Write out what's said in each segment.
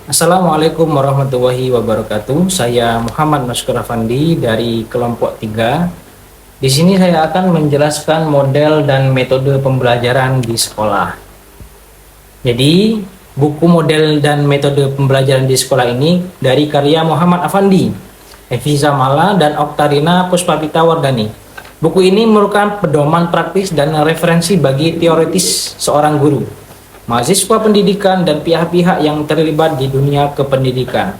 Assalamualaikum warahmatullahi wabarakatuh. Saya Muhammad Maskur Afandi dari kelompok 3. Di sini saya akan menjelaskan model dan metode pembelajaran di sekolah. Jadi, buku model dan metode pembelajaran di sekolah ini dari karya Muhammad Afandi, Evi Zamala, dan Oktarina Puspapita Wardani. Buku ini merupakan pedoman praktis dan referensi bagi teoritis seorang guru, mahasiswa pendidikan, dan pihak-pihak yang terlibat di dunia kependidikan.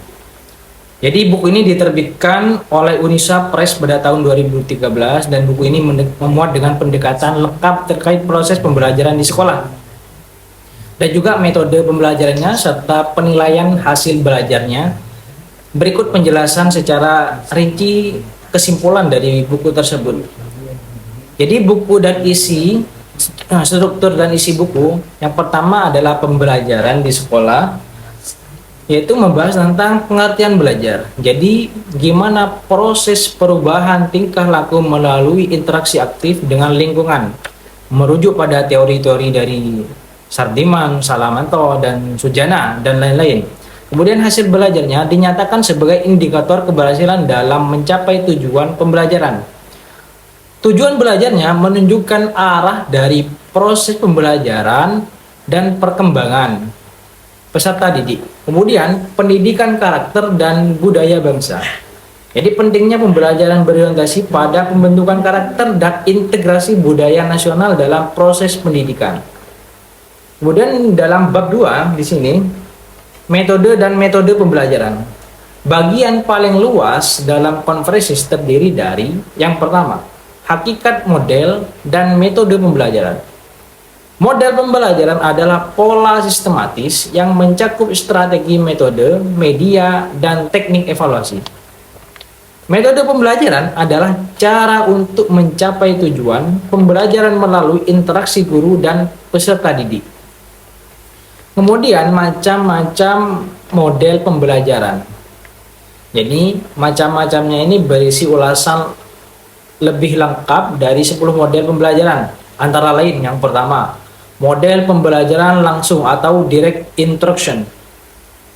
Jadi buku ini diterbitkan oleh Unisa Press pada tahun 2013 dan buku ini memuat dengan pendekatan lengkap terkait proses pembelajaran di sekolah dan juga metode pembelajarannya serta penilaian hasil belajarnya. Berikut penjelasan secara rinci kesimpulan dari buku tersebut. Jadi buku dan struktur dan isi buku yang pertama adalah pembelajaran di sekolah, yaitu membahas tentang pengertian belajar. Jadi gimana proses perubahan tingkah laku melalui interaksi aktif dengan lingkungan, merujuk pada teori-teori dari Sardiman, Salamanto, dan Sujana, dan lain-lain. Kemudian hasil belajarnya dinyatakan sebagai indikator keberhasilan dalam mencapai tujuan pembelajaran. Tujuan belajarnya menunjukkan arah dari proses pembelajaran dan perkembangan peserta didik. Kemudian pendidikan karakter dan budaya bangsa. Jadi pentingnya pembelajaran berorientasi pada pembentukan karakter dan integrasi budaya nasional dalam proses pendidikan. Kemudian dalam bab 2 di sini, metode dan metode pembelajaran. Bagian paling luas dalam konferensi terdiri dari yang pertama, hakikat model dan metode pembelajaran. Model pembelajaran adalah pola sistematis yang mencakup strategi, metode, media, dan teknik evaluasi. Metode pembelajaran adalah cara untuk mencapai tujuan pembelajaran melalui interaksi guru dan peserta didik. Kemudian macam-macam model pembelajaran. Jadi macam-macamnya ini berisi ulasan lebih lengkap dari 10 model pembelajaran. Antara lain yang pertama, model pembelajaran langsung atau direct instruction,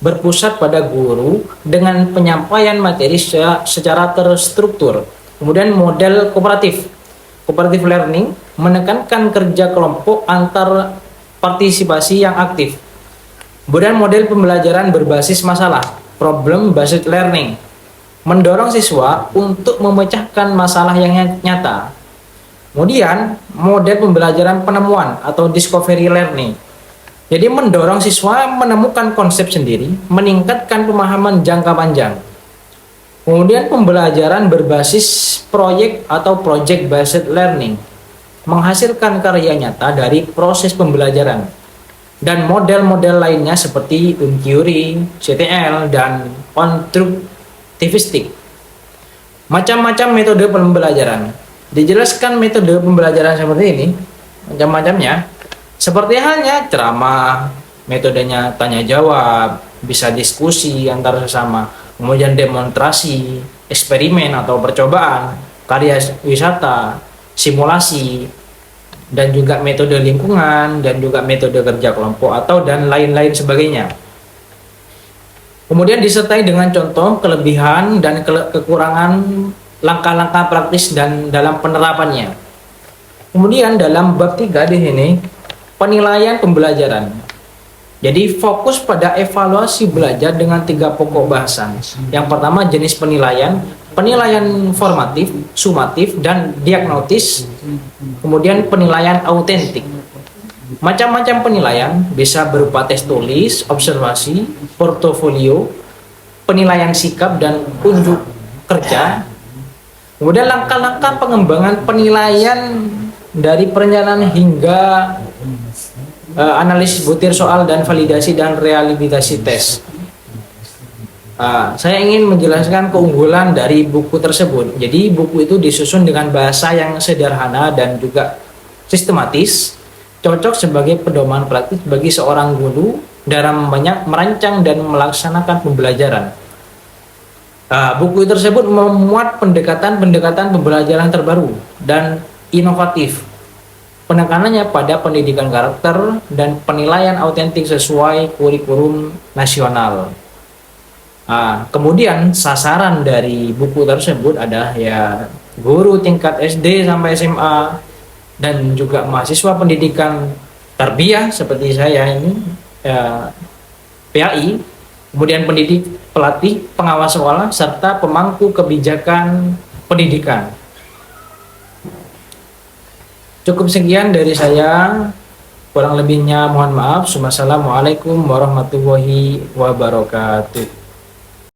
berpusat pada guru dengan penyampaian materi secara terstruktur. Kemudian model cooperative learning, menekankan kerja kelompok antar partisipasi yang aktif. Kemudian model pembelajaran berbasis masalah, problem based learning, mendorong siswa untuk memecahkan masalah yang nyata. Kemudian model pembelajaran penemuan atau discovery learning, jadi mendorong siswa menemukan konsep sendiri, meningkatkan pemahaman jangka panjang. Kemudian pembelajaran berbasis proyek atau project based learning, menghasilkan karya nyata dari proses pembelajaran. Dan model-model lainnya seperti Uncuri, CTL, dan konstruktivistik. Macam-macam metode pembelajaran. Dijelaskan metode pembelajaran seperti ini, macam-macamnya. Seperti halnya ceramah, metodenya tanya jawab, bisa diskusi antar sesama, kemudian demonstrasi, eksperimen atau percobaan, karya wisata, simulasi, dan juga metode lingkungan, dan juga metode kerja kelompok atau dan lain-lain sebagainya. Kemudian disertai dengan contoh kelebihan dan kekurangan langkah-langkah praktis dan dalam penerapannya. Kemudian dalam bab 3 di sini, penilaian pembelajaran. Jadi fokus pada evaluasi belajar dengan 3 pokok bahasan. Yang pertama jenis penilaian, penilaian formatif, sumatif, dan diagnotis. Kemudian penilaian autentik. Macam-macam penilaian bisa berupa tes tulis, observasi, portofolio, penilaian sikap, dan unjuk kerja. Kemudian langkah-langkah pengembangan penilaian dari perencanaan hingga analisis butir soal dan validasi dan realisasi tes. Saya ingin menjelaskan keunggulan dari buku tersebut. Jadi buku itu disusun dengan bahasa yang sederhana dan juga sistematis, cocok sebagai pedoman praktis bagi seorang guru dalam merancang dan melaksanakan pembelajaran. Buku tersebut memuat pendekatan-pendekatan pembelajaran terbaru dan inovatif Penekanannya pada pendidikan karakter dan penilaian autentik sesuai kurikulum nasional. Nah, kemudian sasaran dari buku tersebut adalah ya guru tingkat SD sampai SMA dan juga mahasiswa pendidikan tarbiyah seperti saya ini, ya, PAI, kemudian pendidik, pelatih, pengawas sekolah, serta pemangku kebijakan pendidikan. Cukup sekian dari saya, kurang lebihnya mohon maaf. Wassalamualaikum warahmatullahi wabarakatuh.